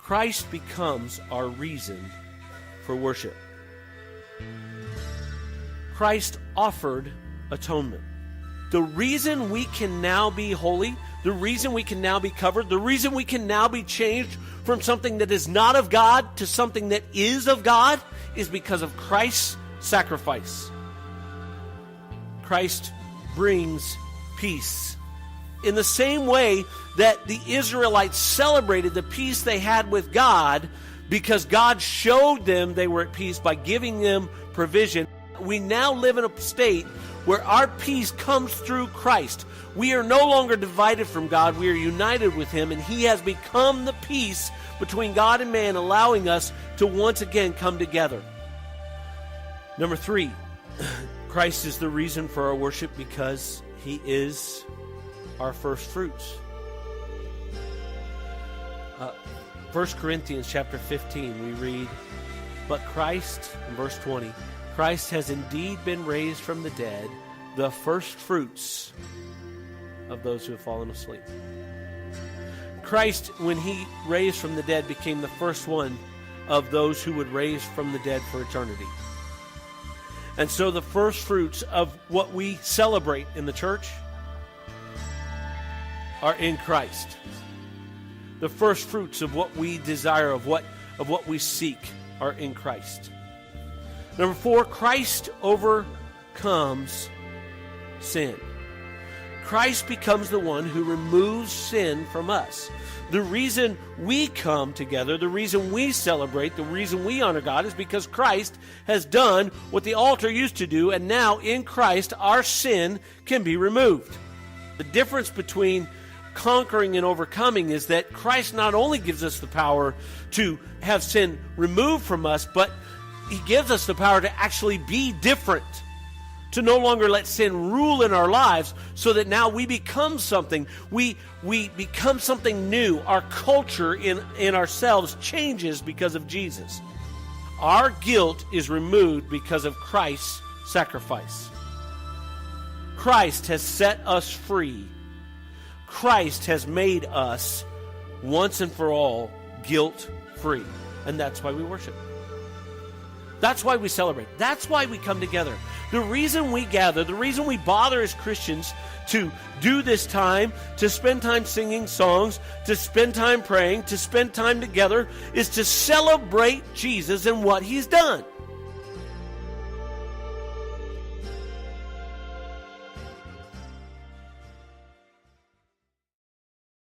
Christ becomes our reason for worship. Christ offered atonement. The reason we can now be holy, the reason we can now be covered, the reason we can now be changed from something that is not of God to something that is of God is because of Christ's sacrifice. Christ brings peace. In the same way that the Israelites celebrated the peace they had with God because God showed them they were at peace by giving them provision, we now live in a state where our peace comes through Christ. We are no longer divided from God. We are united with Him, and He has become the peace between God and man, allowing us to once again come together. Number 3, Christ is the reason for our worship because He is our first fruits. 1 Corinthians chapter 15, we read, "But Christ," in verse 20, "Christ has indeed been raised from the dead, the first fruits of those who have fallen asleep." Christ, when He raised from the dead, became the first one of those who would raise from the dead for eternity. And so the first fruits of what we celebrate in the church are in Christ. The first fruits of what we desire, of what we seek, are in Christ. Number 4, Christ overcomes sin. Christ becomes the one who removes sin from us. The reason we come together, the reason we celebrate, the reason we honor God is because Christ has done what the altar used to do, and now in Christ our sin can be removed. The difference between conquering and overcoming is that Christ not only gives us the power to have sin removed from us, but He gives us the power to actually be different, to no longer let sin rule in our lives, so that now we become something. We become something new. Our culture in ourselves changes because of Jesus. Our guilt is removed because of Christ's sacrifice. Christ has set us free. Christ has made us once and for all guilt-free. And that's why we worship. That's why we celebrate. That's why we come together. The reason we gather, the reason we bother as Christians to do this time, to spend time singing songs, to spend time praying, to spend time together, is to celebrate Jesus and what He's done.